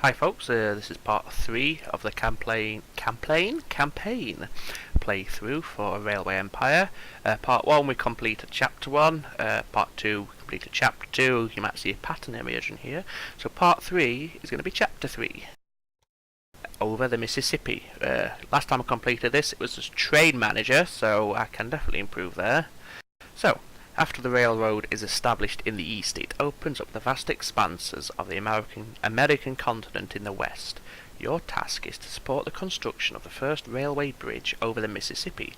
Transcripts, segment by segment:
Hi folks, this is part 3 of the campaign playthrough for Railway Empire. Part 1 we completed chapter 1, part 2 we completed chapter 2, you might see a pattern emerging here. So part 3 is going to be chapter 3. Over the Mississippi. Last time I completed this it was as train manager, so I can definitely improve there. So, after the railroad is established in the east, it opens up the vast expanses of the American continent in the west. Your task is to support the construction of the first railway bridge over the Mississippi.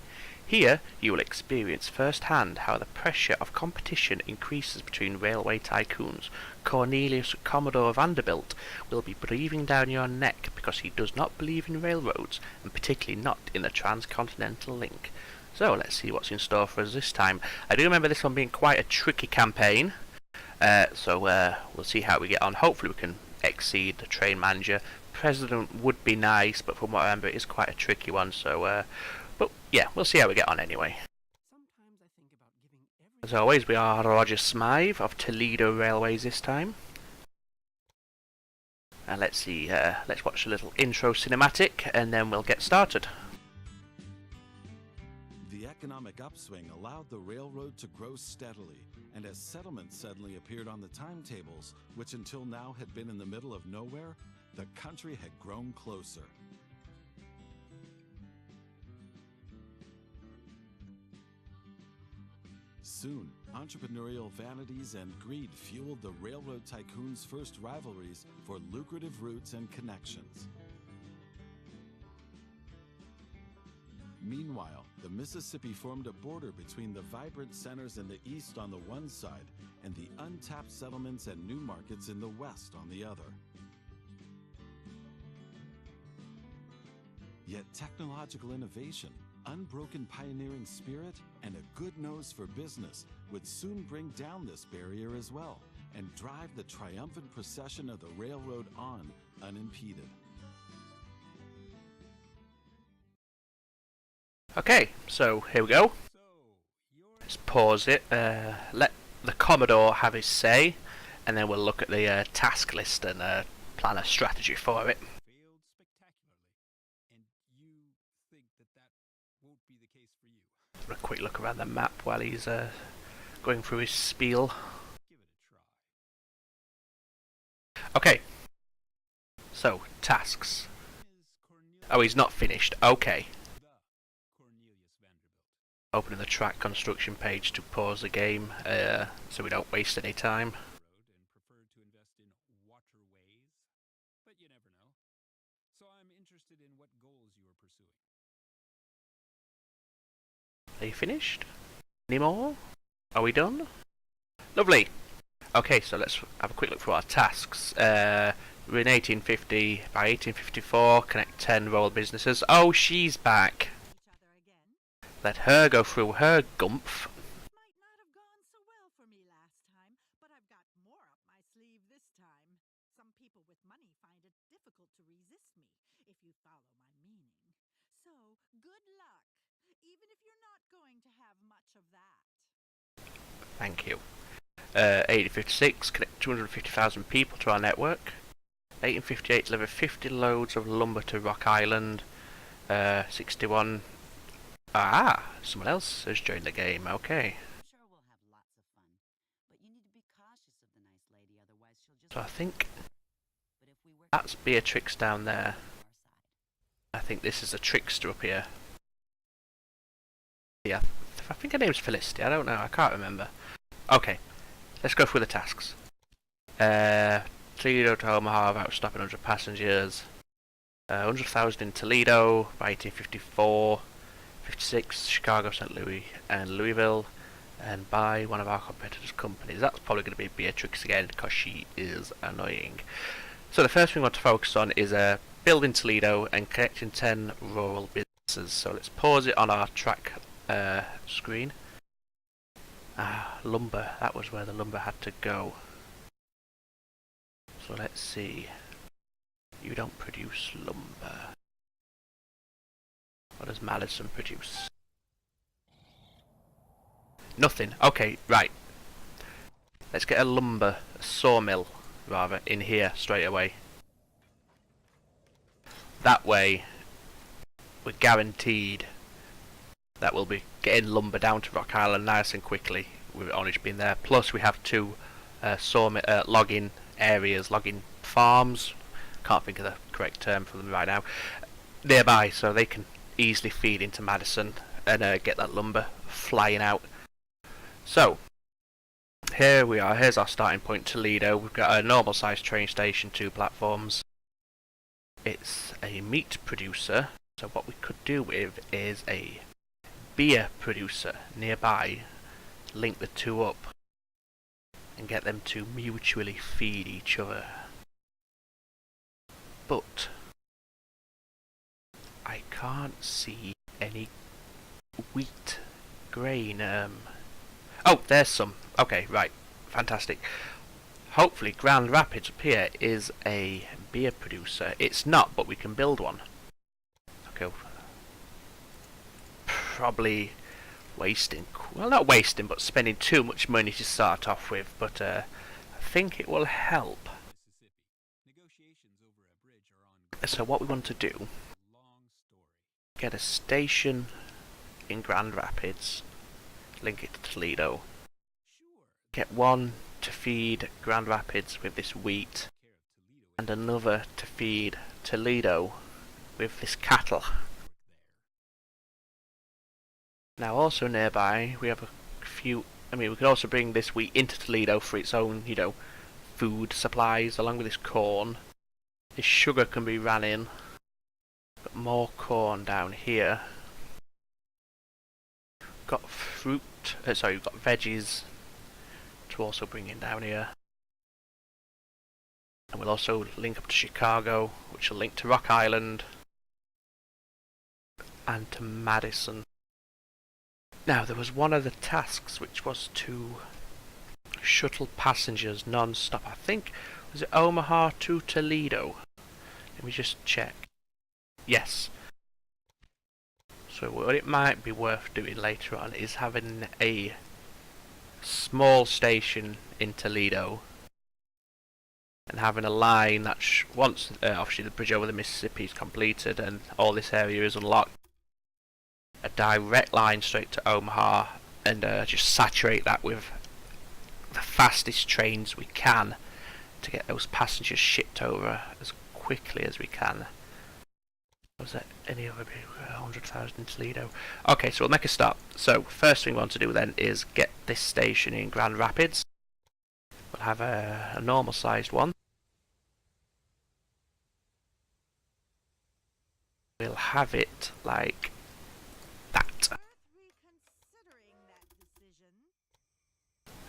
Here, you will experience firsthand how the pressure of competition increases between railway tycoons. Cornelius Commodore Vanderbilt will be breathing down your neck because he does not believe in railroads, and particularly not in the transcontinental link. So let's see what's in store for us this time. I do remember this one being quite a tricky campaign, so we'll see how we get on. Hopefully we can exceed the train manager. President would be nice, but from what I remember it is quite a tricky one, so but yeah, we'll see how we get on anyway. As always, we are Roger Smythe of Toledo Railways this time. And let's see, let's watch a little intro cinematic and then we'll get started. The economic upswing allowed the railroad to grow steadily, and as settlements suddenly appeared on the timetables, which until now had been in the middle of nowhere, the country had grown closer. Soon, entrepreneurial vanities and greed fueled the railroad tycoons' first rivalries for lucrative routes and connections. Meanwhile, the Mississippi formed a border between the vibrant centers in the east on the one side and the untapped settlements and new markets in the west on the other. Yet technological innovation, unbroken pioneering spirit, and a good nose for business would soon bring down this barrier as well and drive the triumphant procession of the railroad on unimpeded. Okay, so here we go. Let's pause it, let the Commodore have his say, and then we'll look at the task list and plan a strategy for it. Failed spectacularly, and you think that won't be the case for you. A quick look around the map while he's going through his spiel. Give it a try. Okay, so tasks. Oh, he's not finished. Okay. Opening the track construction page to pause the game, so we don't waste any time. And prefer to invest in waterways, but you never know. So I'm interested in what goals you are pursuing. Are you finished? Any more? Are we done? Lovely. Okay, so let's have a quick look through our tasks. We're in 1850. By 1854, connect 10 rural businesses. Oh, she's back. Let her go through her gumph. Might not have gone so well for me last time, but I've got more up my sleeve this time. Some people with money find it difficult to resist me, if you follow my meaning. So, good luck, even if you're not going to have much of that. Thank you. 1856, connect 250,000 people to our network. 1858, deliver 50 loads of lumber to Rock Island. 61... Ah, someone else has joined the game, okay. I'm sure we'll have lots of fun, but you need to be cautious of the nice lady, otherwise she'll just... So I think But if we work that's Beatrix down there. on I think this is a trickster up here. Yeah, I think her name's Felicity, I don't know, I can't remember. Okay, let's go through the tasks. Toledo to Omaha without stopping 100 passengers. 100,000 in Toledo by 1854. 56, Chicago, St. Louis, and Louisville, and buy one of our competitors' companies. That's probably going to be Beatrix again because she is annoying. So the first thing we want to focus on is building Toledo and connecting 10 rural businesses. So let's pause it on our track screen. Lumber. That was where the lumber had to go. So let's see. You don't produce lumber. What does Madison produce? Nothing. Okay, right. Let's get a sawmill, rather, in here straight away. That way, we're guaranteed that we'll be getting lumber down to Rock Island nice and quickly with it only just being there. Plus, we have two logging areas, logging farms. Can't think of the correct term for them right now. Nearby, so they can easily feed into Madison and get that lumber flying out. So, here we are. Here's our starting point, Toledo. We've got a normal sized train station, 2 platforms. It's a meat producer, so what we could do with is a beer producer nearby, link the two up and get them to mutually feed each other. But I can't see any wheat grain. Oh, there's some. Okay, right, fantastic. Hopefully Grand Rapids up here is a beer producer. It's not, but we can build one. Okay. Probably wasting, well, not wasting, but spending too much money to start off with, but I think it will help. So what we want to do, get a station in Grand Rapids, link it to Toledo, get one to feed Grand Rapids with this wheat, and another to feed Toledo with this cattle. Now also nearby we have a few, we could also bring this wheat into Toledo for its own, food supplies along with this corn. This sugar can be ran in, but more corn down here. Got fruit, we've got veggies to also bring in down here. And we'll also link up to Chicago, which will link to Rock Island and to Madison. Now, there was one of the tasks which was to shuttle passengers non-stop. I think, was it Omaha to Toledo? Let me just check. Yes. So what it might be worth doing later on is having a small station in Toledo and having a line that once obviously the bridge over the Mississippi is completed and all this area is unlocked, a direct line straight to Omaha and just saturate that with the fastest trains we can to get those passengers shipped over as quickly as we can. Was there any other 100,000 in Toledo? Okay, so we'll make a start. So first thing we want to do then is get this station in Grand Rapids. We'll have a normal sized one. We'll have it like that.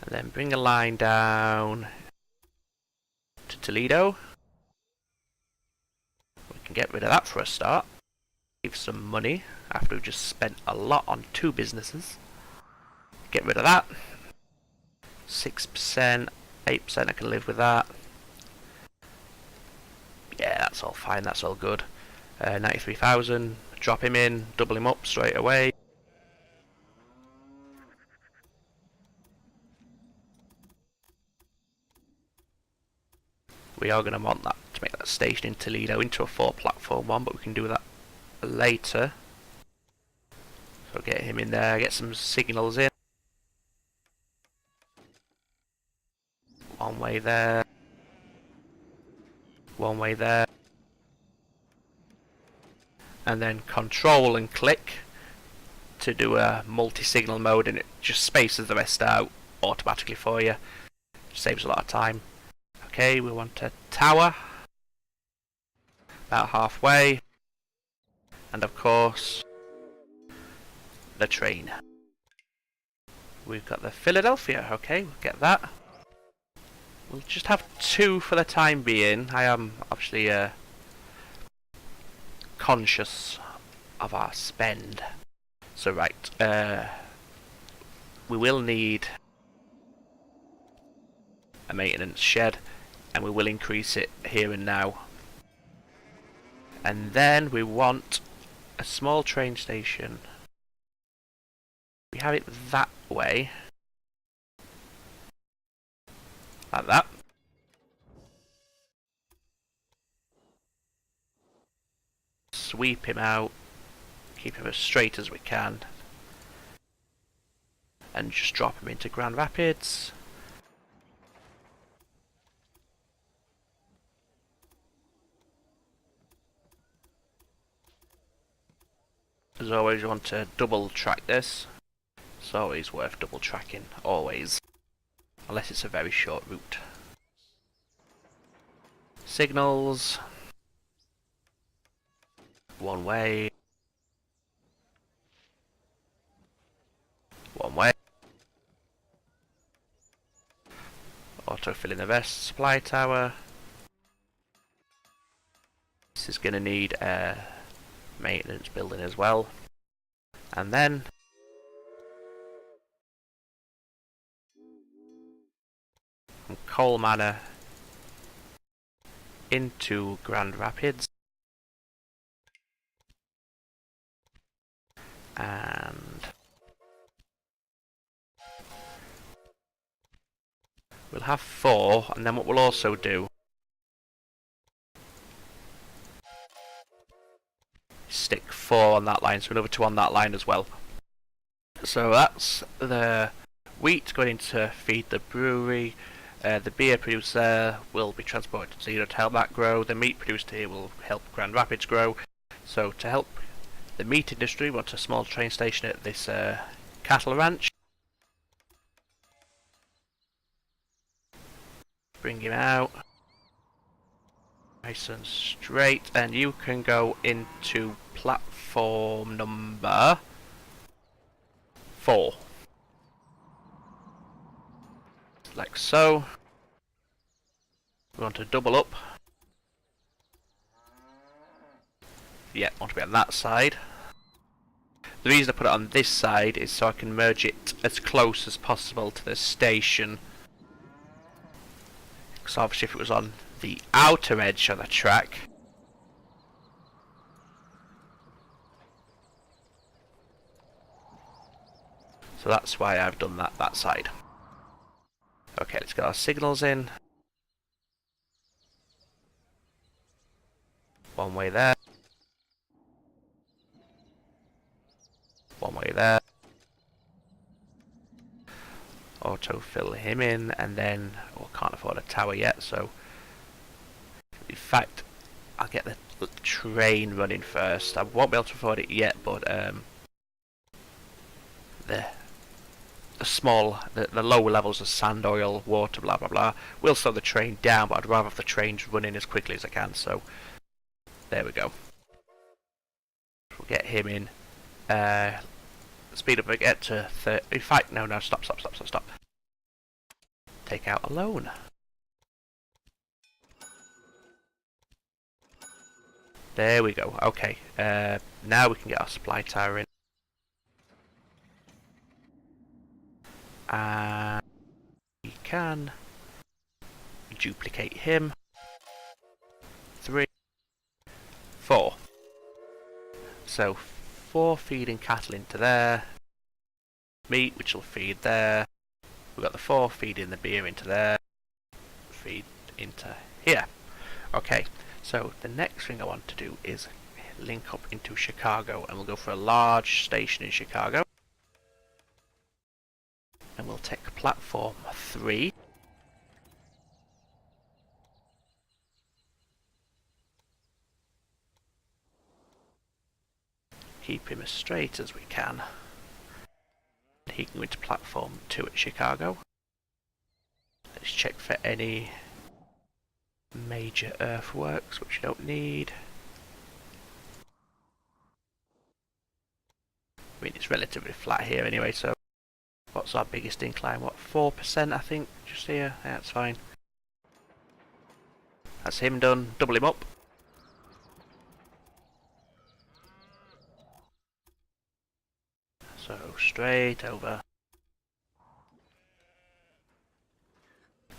And then bring a line down to Toledo. We can get rid of that for a start. Save some money after we've just spent a lot on 2 businesses. Get rid of that. 6%, 8%, I can live with that. Yeah, that's all fine, that's all good. 93,000, drop him in, double him up straight away. We are going to want that to make that station in Toledo into a 4-platform one, but we can do that later. So get him in there, get some signals in. One way there. One way there. And then control and click to do a multi-signal mode, and it just spaces the rest out automatically for you. Saves a lot of time. Okay, we want a tower. About halfway. And of course, the train. We've got the Philadelphia. Okay, we'll get that. We'll just have 2 for the time being. I am obviously conscious of our spend. So right, we will need a maintenance shed, and we will increase it here and now. And then we want a small train station. We have it that way. Like that. sweep him out, keep him as straight as we can, and just drop him into Grand Rapids. As always, you want to double track this. It's always worth double tracking, always. Unless it's a very short route. Signals. One way. One way. Auto-fill in the rest. Supply tower. This is going to need a maintenance building as well. And then from Coal Manor into Grand Rapids. And we'll have 4, and then what we'll also do is stick 4 on that line, so another 2 on that line as well. So that's the wheat going in to feed the brewery. The beer producer will be transported to Zeno to help that grow. The meat produced here will help Grand Rapids grow. So to help the meat industry, we want a small train station at this cattle ranch. Bring him out. Nice and straight. And you can go into platform number 4. Like so. We want to double up. Yeah, I want to be on that side. The reason I put it on this side is so I can merge it as close as possible to the station. Because obviously if it was on the outer edge of the track, so that's why I've done that side. Okay, let's get our signals in. One way there. One way there. Auto fill him in, and then can't afford a tower yet, so in fact I'll get the train running first. I won't be able to afford it yet, but the lower levels of sand, oil, water, blah blah blah will slow the train down, but I'd rather have the trains running as quickly as I can, so there we go. We'll get him in. Speed up and get to 30. In fact, no, stop. Take out a loan. There we go. Okay, now we can get our supply tower in. And we can duplicate him. 3, 4. So 4 feeding cattle into there. Meat, which will feed there. We've got the 4 feeding the beer into there. Feed into here. Okay, so the next thing I want to do is link up into Chicago, and we'll go for a large station in Chicago. And we'll take platform 3. Keep him as straight as we can. He can go into platform 2 at Chicago. Let's check for any major earthworks, which we don't need. I mean, it's relatively flat here anyway, so what's our biggest incline? What, 4% I think? Just here? Yeah, that's fine. That's him done. Double him up. So straight over.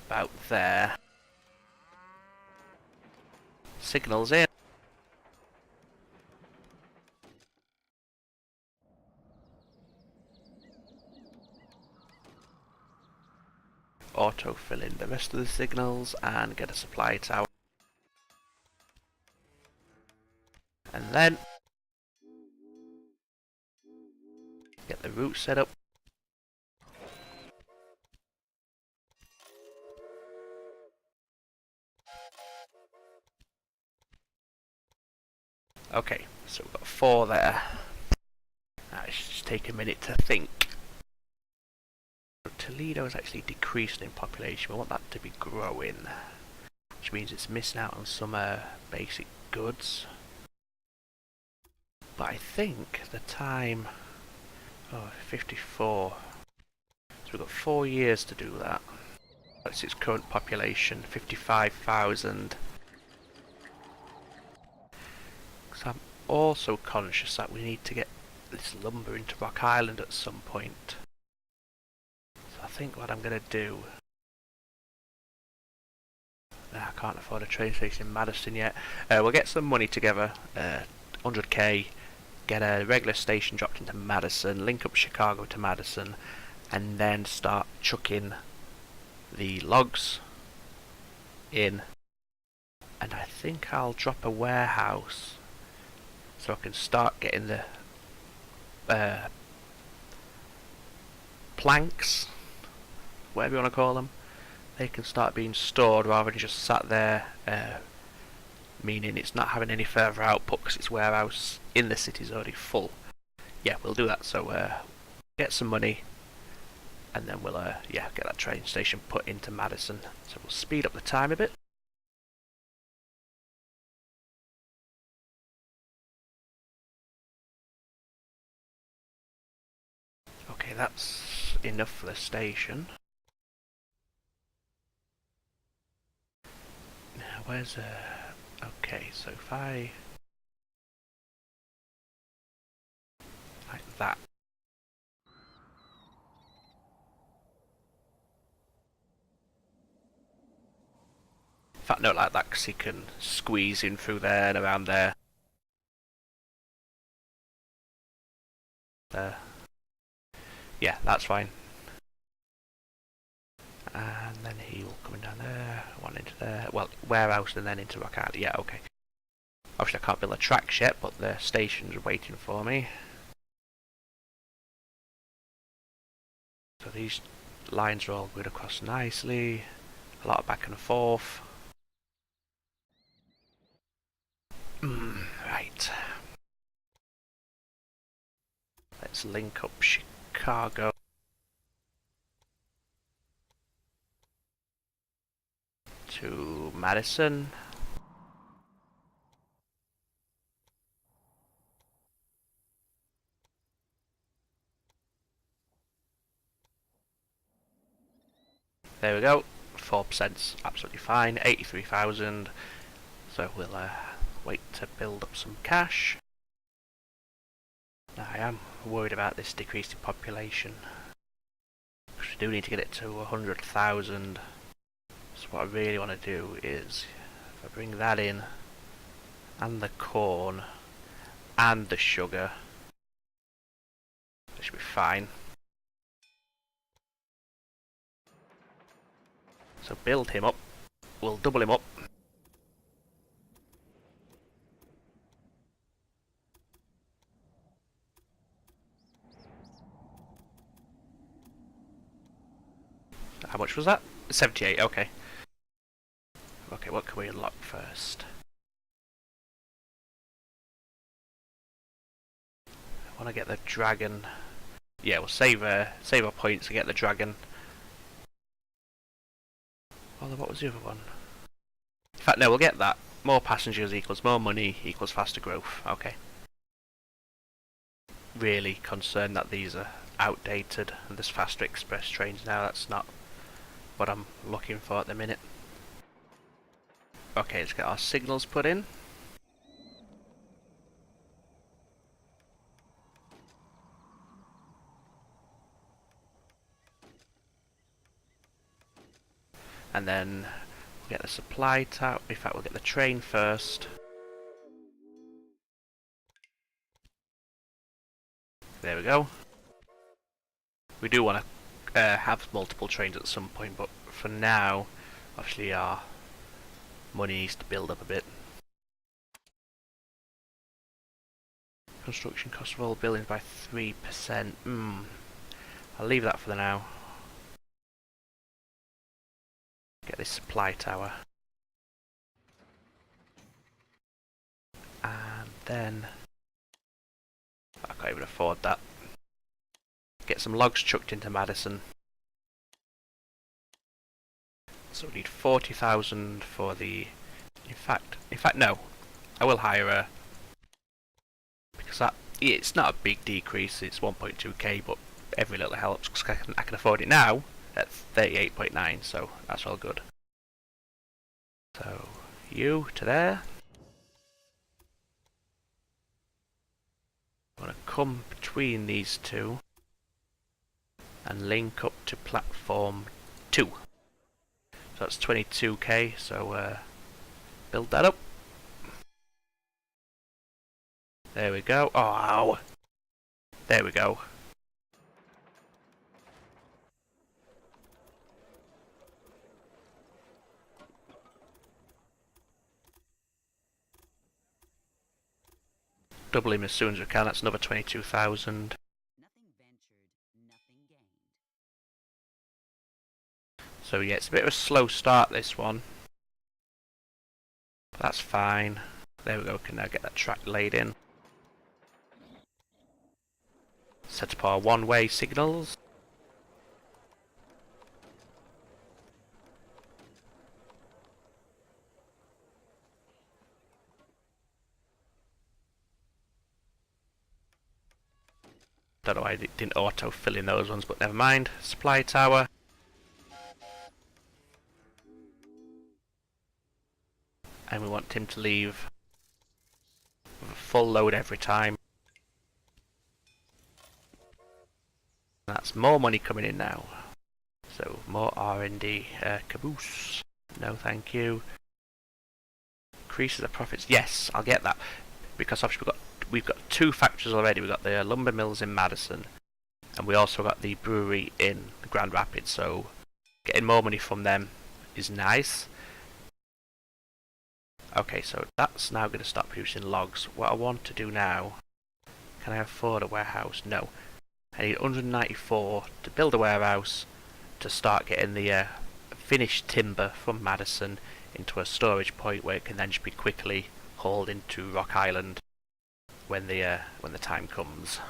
About there. Signals in. Auto fill in the rest of the signals and get a supply tower. And then the route set up. Okay, so we've got 4 there. Now it's just take a minute to think. Toledo is actually decreasing in population. We want that to be growing, which means it's missing out on some basic goods. But I think the time... Oh, 54. So we've got 4 years to do that. That's its current population, 55,000. Because I'm also conscious that we need to get this lumber into Rock Island at some point. So I think what I'm going to do... I can't afford a train station in Madison yet. We'll get some money together, 100k, get a regular station dropped into Madison, link up Chicago to Madison, and then start chucking the logs in. And I think I'll drop a warehouse so I can start getting the planks, whatever you want to call them. They can start being stored rather than just sat there, meaning it's not having any further output because its warehouse in the city is already full. Yeah, we'll do that. So get some money, and then we'll get that train station put into Madison. So we'll speed up the time a bit. Okay, that's enough for the station. Now where's okay, so if I like that. In fact, not like that, because he can squeeze in through there and around there. Yeah, that's fine. And then he will come in down there, one into there. Well, warehouse and then into Rock Island. Yeah, okay. Obviously I can't build a tracks yet, but the station's waiting for me. So these lines are all going across nicely. A lot of back and forth. Right. Let's link up Chicago. To Madison. There we go. 4%'s absolutely fine. 83,000. So we'll wait to build up some cash. Now I am worried about this decreasing population. Because we do need to get it to 100,000. So what I really want to do is, if I bring that in, and the corn, and the sugar, that should be fine. So build him up. We'll double him up. How much was that? 78, okay. Okay, what can we unlock first? I want to get the dragon. Yeah, we'll save our points to get the dragon. Oh, what was the other one? In fact, no, we'll get that. More passengers equals more money equals faster growth. Okay. Really concerned that these are outdated and there's faster express trains now. That's not what I'm looking for at the minute. Okay, let's get our signals put in. And then we'll get the supply tower. In fact, we'll get the train first. There we go. We do want to have multiple trains at some point, but for now, obviously our money needs to build up a bit. Construction cost of all buildings by 3%. I'll leave that for the now. Get this supply tower. And then... I can't even afford that. Get some logs chucked into Madison. So we need 40,000 for the... In fact, no. I will hire her. Because that... It's not a big decrease, it's 1.2k, but every little helps, because I can afford it now at 38.9, so that's all good. So, you to there. I'm going to come between these two and link up to platform 2. So that's 22k, so build that up. There we go. Oh, there we go. Double him as soon as we can, that's another 22,000. Nothing ventured, nothing gained. So yeah, it's a bit of a slow start, this one. But that's fine. There we go, we can now get that track laid in. Set up our one-way signals. Don't know why it didn't auto-fill in those ones, but never mind. Supply tower. And we want him to leave with a full load every time. That's more money coming in now. So more R&D. Caboose. No, thank you. Increases the profits. Yes, I'll get that, because obviously we've got 2 factories already. We've got the lumber mills in Madison, and we also got the brewery in Grand Rapids. So getting more money from them is nice. Okay, so that's now going to stop producing logs. What I want to do now, can I afford a warehouse? No. I need 194 to build a warehouse to start getting the finished timber from Madison into a storage point where it can then just be quickly hauled into Rock Island when the time comes.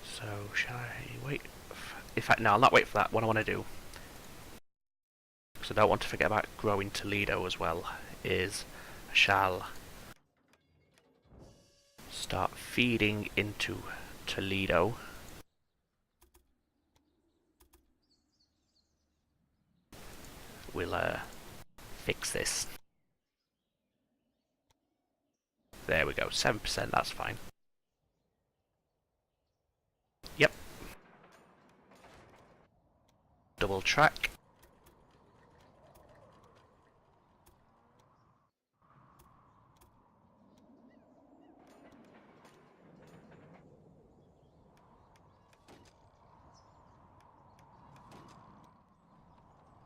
So shall I wait? In fact, no, I'll not wait for that. What I want to do, because I don't want to forget about growing Toledo as well, is I shall start feeding into Toledo. We'll fix this. There we go, 7%, that's fine. Yep. Double track.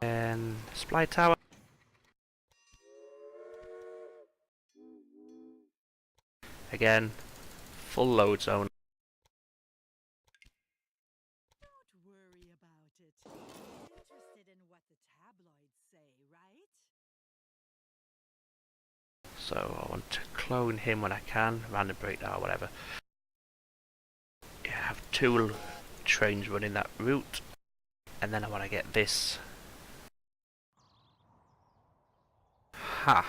And supply tower. Again, full load zone. Don't worry about it. You're interested in what the tabloids say, right? So I want to clone him when I can, random breakdown or whatever. Yeah, have 2 trains running that route, and then I want to get this. Ha!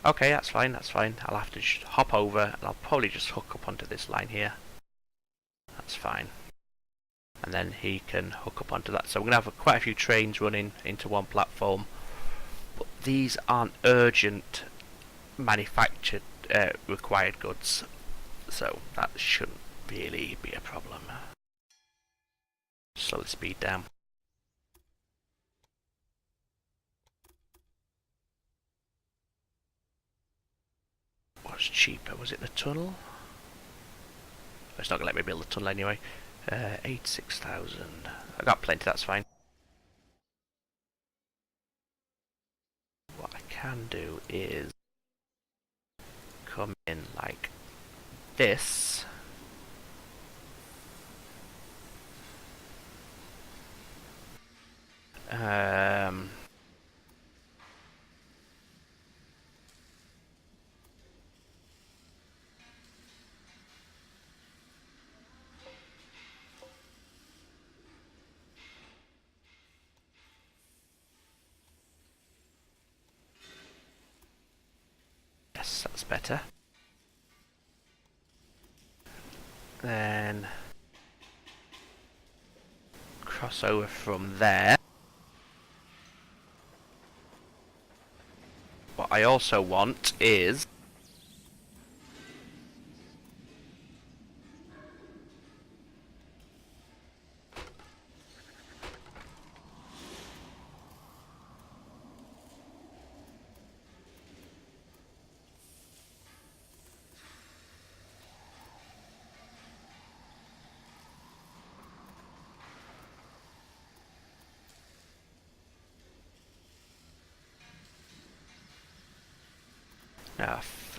Okay, that's fine, that's fine. I'll have to just hop over, and I'll probably just hook up onto this line here. That's fine. And then he can hook up onto that. So we're going to have quite a few trains running into one platform. But these aren't urgent manufactured required goods. So that shouldn't really be a problem. Slow the speed down. What's cheaper? Was it the tunnel? It's not going to let me build the tunnel anyway. 86,000. I got plenty, that's fine. can do is come in like this. Yes, that's better. Then cross over from there. What I also want is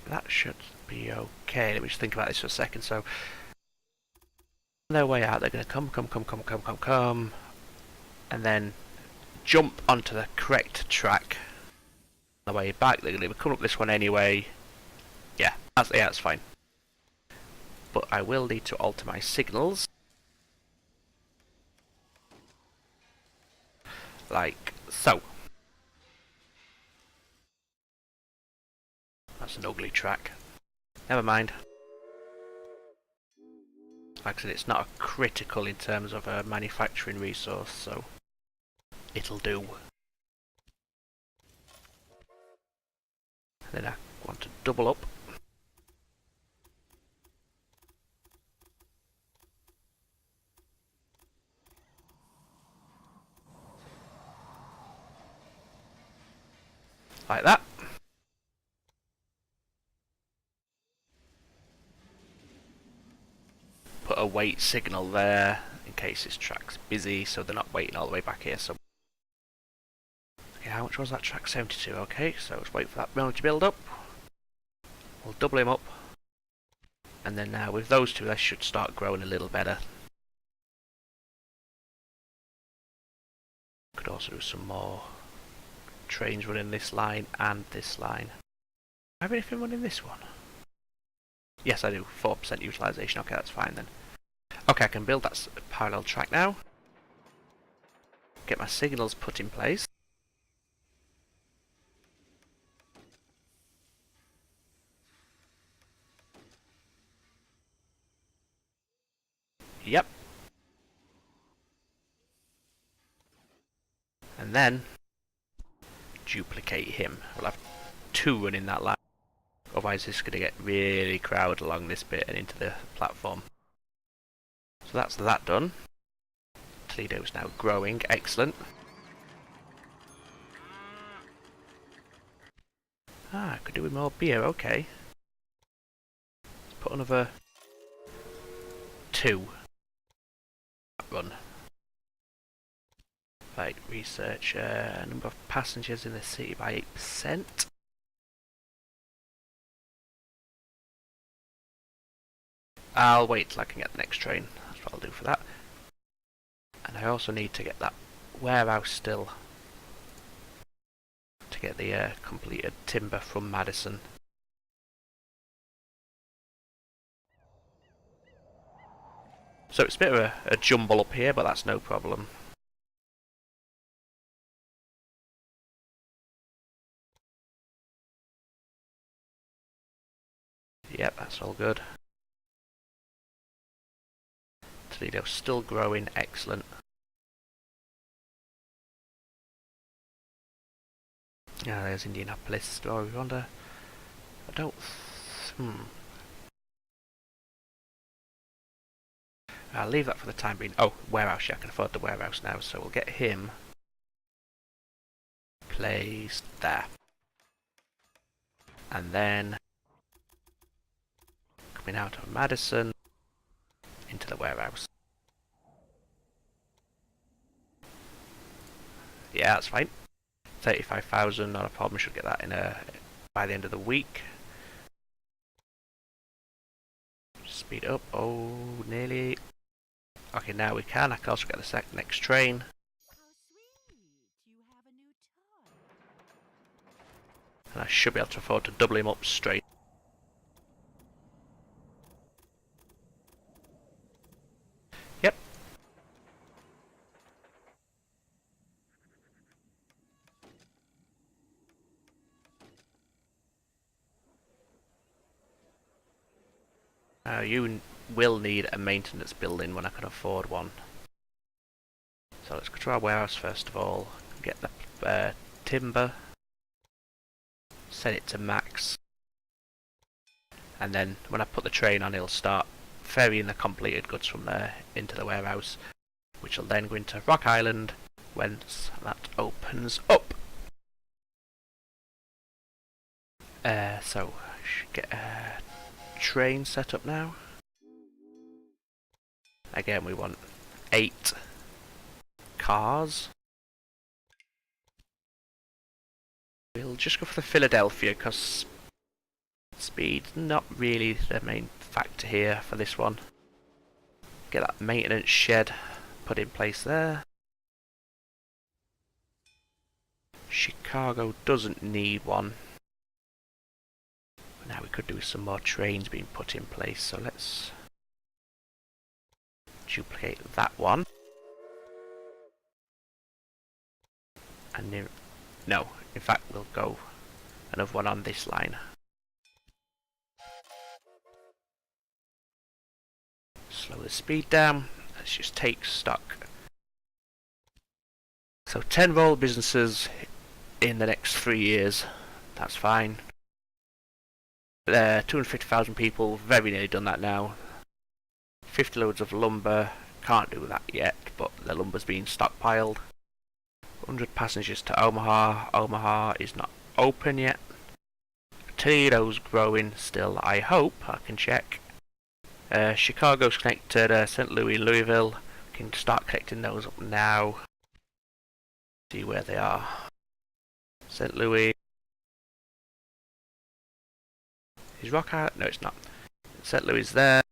that should be okay. Let me just think about this for a second. So, on their way out, they're going to come, and then jump onto the correct track. On the way back, they're going to come up this one anyway. Yeah, that's fine. But I will need to alter my signals. Like so. That's an ugly track. Never mind. Like I said, it's not critical in terms of a manufacturing resource, so it'll do. And then I want to double up. Like that. Put a wait signal there in case this track's busy, so they're not waiting all the way back here. So, okay, how much was that track? 72. Okay, so let's wait for that mill to build up. We'll double him up, and then now with those two, they should start growing a little better. Could also do some more trains running this line and this line. Do I have anything running this one? Yes, I do. 4% utilisation. Okay, that's fine then. Okay, I can build that parallel track now. Get my signals put in place. Yep. And then duplicate him. We'll have two running that line. Otherwise it's going to get really crowded along this bit and into the platform. So that's that done. Toledo's now growing. Excellent. Ah, I could do with more beer. Okay. Let's put another 2. Run. Right, research number of passengers in the city by 8%. I'll wait till I can get the next train. That's what I'll do for that. And I also need to get that warehouse still to get the completed timber from Madison. So it's a bit of a jumble up here, but that's no problem. Yep, that's all good. Toledo's still growing, excellent. Yeah, there's Indianapolis. Do I wonder? I don't. I'll leave that for the time being. Oh, warehouse. Yeah, I can afford the warehouse now, so we'll get him placed there. And then coming out of Madison into the warehouse. Yeah, that's fine. 35,000, not a problem. Should get that in by the end of the week. Speed up. Oh, nearly. Okay, now we can. I can also get the next train. How sweet! You have a new toy. And I should be able to afford to double him up straight. Yep. You will need a maintenance building when I can afford one. So let's go to our warehouse first of all. Get the timber. Set it to max. And then when I put the train on, it'll start ferrying the completed goods from there into the warehouse, which will then go into Rock Island once that opens up. So I should get a train set up now. Again, we want 8 cars. We'll just go for the Philadelphia because speed's not really the main factor here for this one. Get that maintenance shed put in place there. Chicago doesn't need one. But now we could do some more trains being put in place, so let's duplicate that one. And no, in fact we'll go another one on this line. Slow the speed down. Let's just take stock. So 10 roll businesses in the next 3 years. That's fine. 250,000 people, very nearly done that now. 50 loads of lumber, can't do that yet, but the lumber's being stockpiled. 100 passengers to Omaha. Omaha is not open yet. Toledo's growing still, I hope. I can check. Chicago's connected. St. Louis, Louisville. Can start connecting those up now. See where they are. St. Louis. Is Rock Island? No, it's not. St. Louis is there.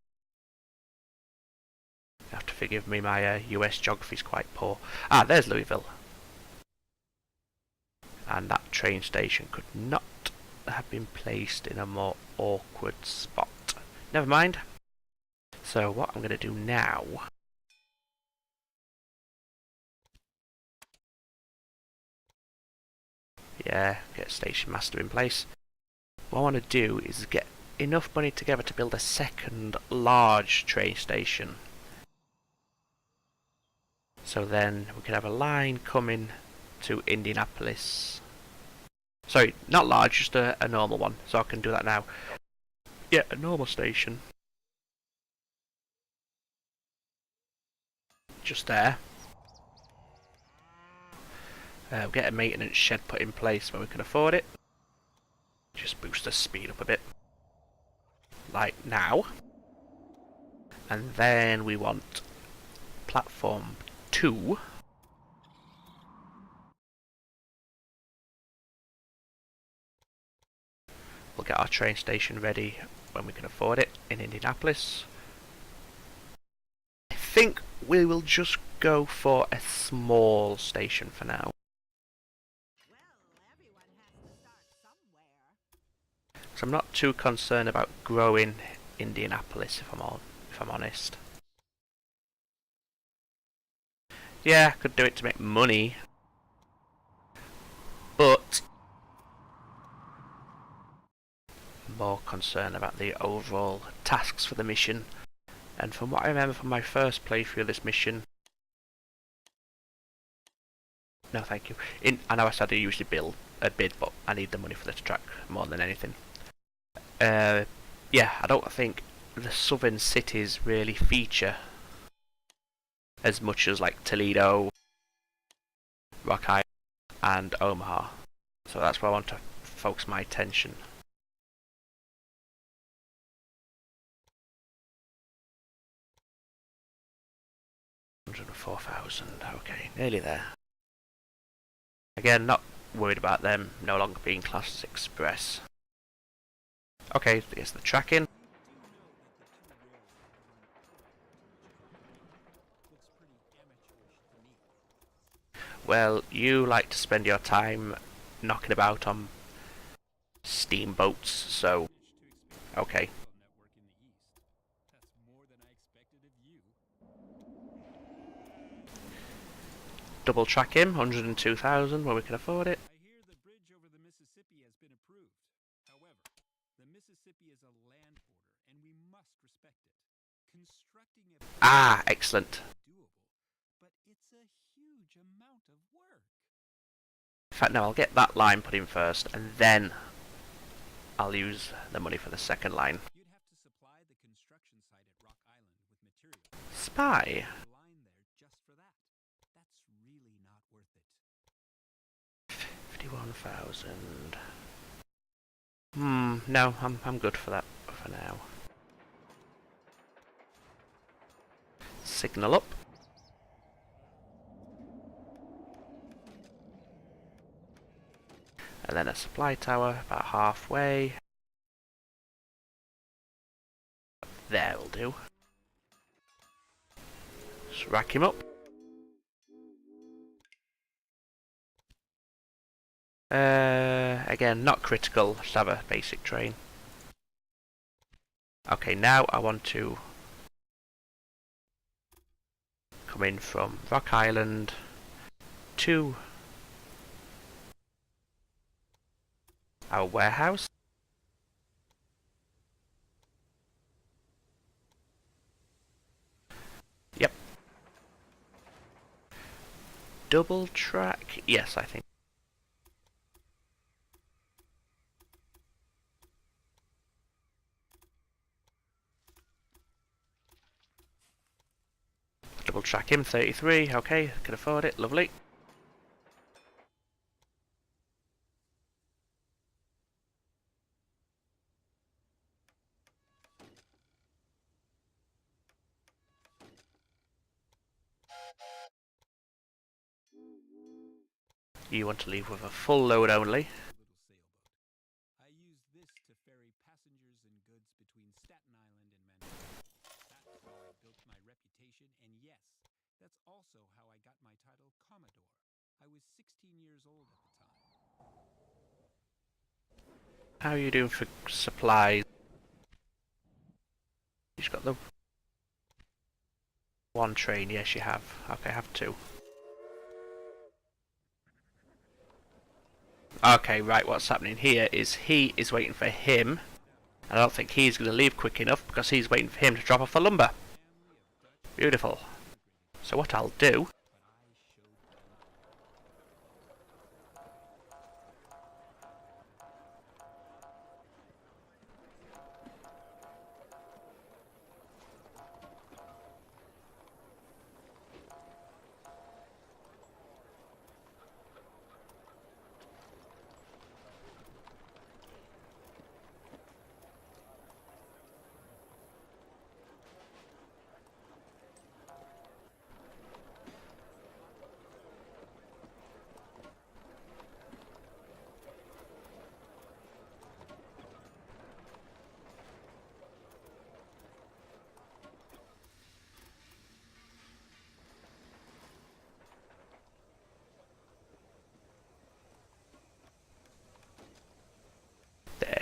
You have to forgive me, my US geography is quite poor. Ah, there's Louisville. And that train station could not have been placed in a more awkward spot. Never mind. So what I'm going to do now... Yeah, get Station Master in place. What I want to do is get enough money together to build a second large train station. So then we can have a line coming to Indianapolis. Sorry, not large, just a normal one. So I can do that now. Yeah, a normal station. Just there. We'll get a maintenance shed put in place when we can afford it. Just boost the speed up a bit. Like now. And then we want platform 2. We'll get our train station ready when we can afford it in Indianapolis. I think we will just go for a small station for now. So I'm not too concerned about growing Indianapolis if I'm honest. Yeah, I could do it to make money, but more concerned about the overall tasks for the mission. And from what I remember from my first playthrough of this mission, no thank you. I know I said I usually build a bid, but I need the money for this track more than anything. Yeah, I don't think the southern cities really feature as much as like Toledo, Rock Island, and Omaha. So that's where I want to focus my attention. $104,000, okay, nearly there. Again, not worried about them no longer being classed as express. Okay, here's the tracking. Well, you like to spend your time knocking about on steamboats, so okay. Double track him, 102,000 when we can afford it. I hear the bridge over the Mississippi has been approved. However, the Mississippi is a land border, and we must respect it. Constructing a Ah, excellent. doable, but it's a huge amount of work. In fact, no, I'll get that line put in first, and then I'll use the money for the second line. You'd have to supply the construction site at Rock Island with material. Spy. A line there just for that. That's really not worth it. 51,000. No, I'm good for that for now. Signal up. And then a supply tower about halfway. There'll do. Just rack him up. Again, not critical, just have a basic train. Okay, now I want to come in from Rock Island to our warehouse. Yep. Double track? Yes, I think. Double track him, 33, okay, can afford it, lovely. You want to leave with a full load only. Little sailboat. I use this to ferry passengers and goods between Staten Island and Manhattan. That's how I built my reputation, and yes, that's also how I got my title Commodore. I was 16 years old at the time. How are you doing for supplies? You've got the one train, yes you have. Okay, I have two. Okay, right, what's happening here is he is waiting for him. And I don't think he's going to leave quick enough because he's waiting for him to drop off the lumber. Beautiful. So what I'll do...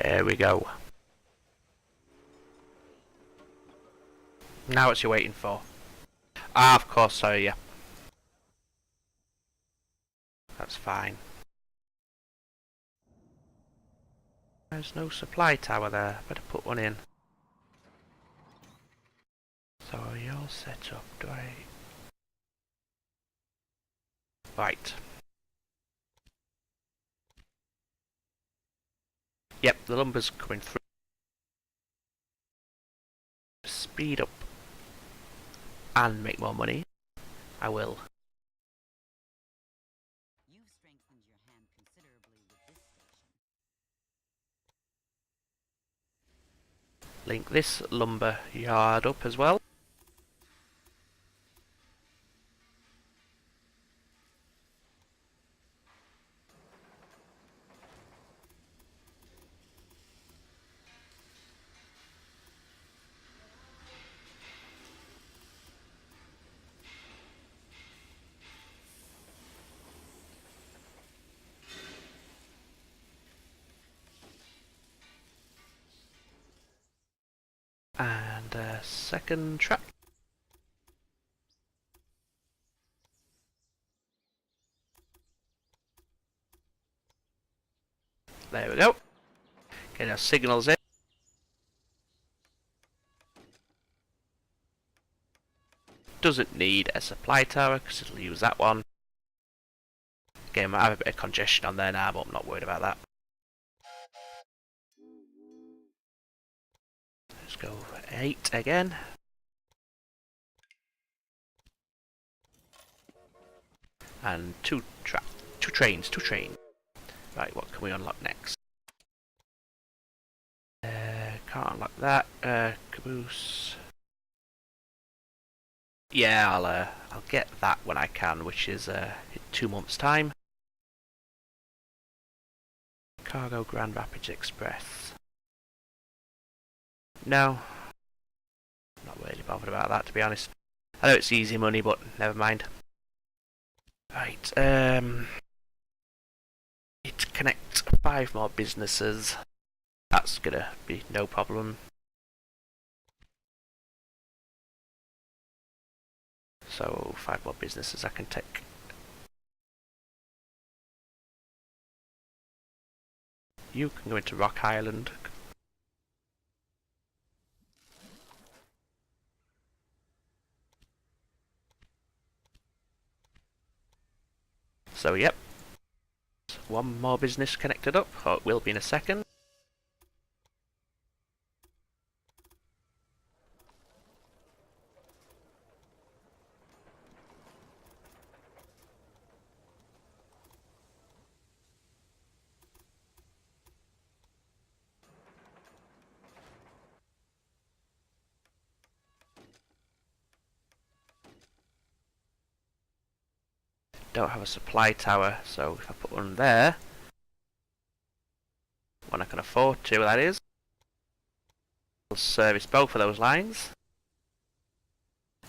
There we go. Now what's you waiting for? Ah, of course, sorry, yeah. That's fine. There's no supply tower there. Better put one in. So are you all set up? Do I... Right. Yep, the lumber's coming through. Speed up and make more money. I will. You've strengthened your hand considerably with this station. Link this lumber yard up as well. second track. There we go. Get our signals in. Doesn't need a supply tower because it'll use that one. Again, I have a bit of congestion on there now, but I'm not worried about that. Let's go 8 again. And two trains. Right, what can we unlock next? Can't unlock that. Caboose. Yeah, I'll get that when I can, which is in 2 months' time. Cargo Grand Rapids Express. No, not really bothered about that, to be honest. I know it's easy money, but never mind. Right, need to connect 5 more businesses. That's gonna be no problem. So 5 more businesses I can take. You can go into Rock Island. So yep, 1 more business connected up, or it will be in a second. Don't have a supply tower, so if I put one there, one I can afford to, that is, we'll service both of those lines.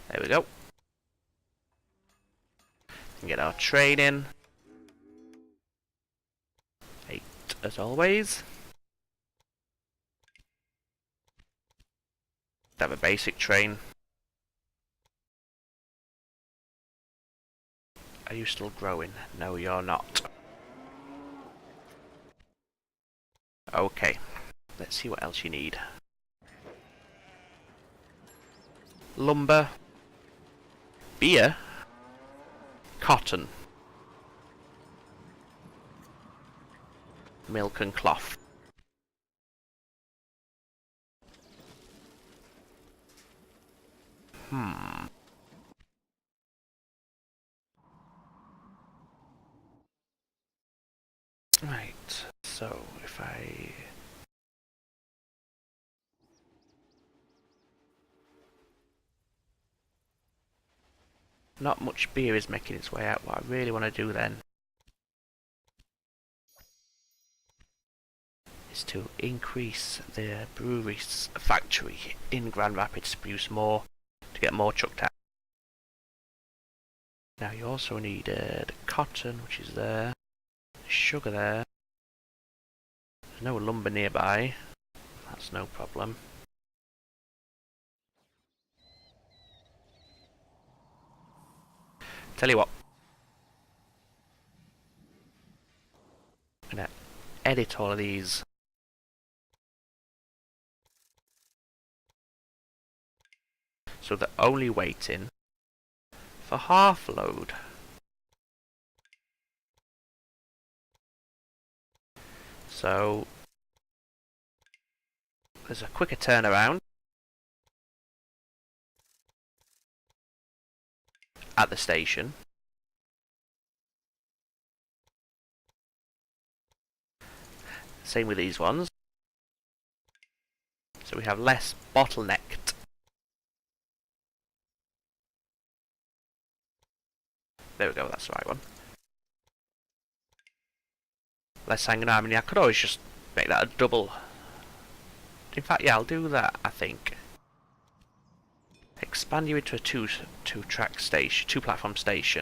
There we go. And get our train in. 8 as always. Have a basic train. Are you still growing? No, you're not. Okay, let's see what else you need. Lumber. Beer. Cotton. Milk and cloth. Right, so if I... Not much beer is making its way out. What I really want to do then is to increase the brewery's factory in Grand Rapids to produce more, to get more chucked out. Now you also needed cotton, which is there, sugar there, there's no lumber nearby, that's no problem. Tell you what, I'm going to edit all of these. So they're only waiting for half load. So there's a quicker turnaround at the station. Same with these ones. So we have less bottlenecked. There we go, that's the right one. Less hanging harmony. I could always just make that a double. In fact, yeah, I'll do that, I think. Expand you into a two-track station, 2-platform station.